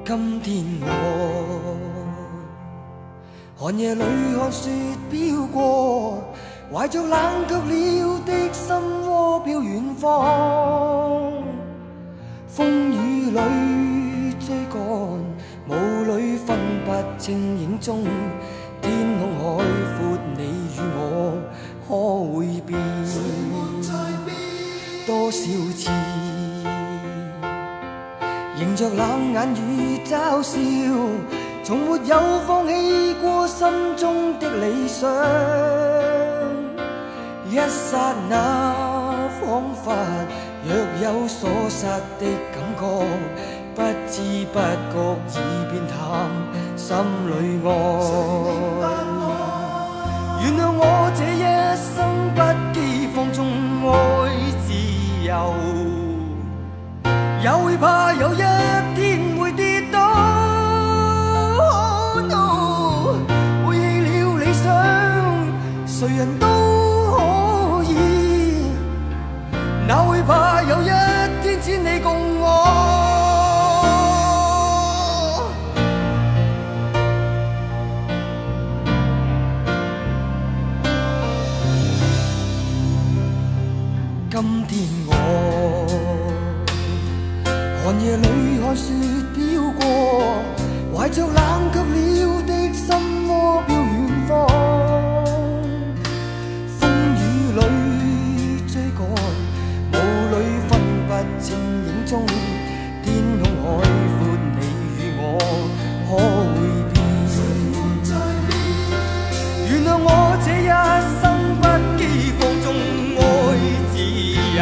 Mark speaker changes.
Speaker 1: 今天我寒夜裏看雪飄過，懷着冷卻了的心窩飄遠方。風雨裏追趕，霧裏分不清影蹤。天空海闊，你與我可會變？多少次迎着冷眼與嘲笑，從沒有放棄過心中的理想。一剎那彷彿若有所失的感覺，不知不覺已變淡心裏愛。原諒我這一生不羈放縱愛自由，也會怕有一天會跌倒。背棄了理想，誰人都可以，哪會怕有一天只你共我。今天我寒夜裏看雪飄過，懷着冷卻了的心窩飄遠方。風雨裏追趕，霧裏分不清影蹤。天空海闊，你與我可會變？原諒我這一生不羈放縱愛自由。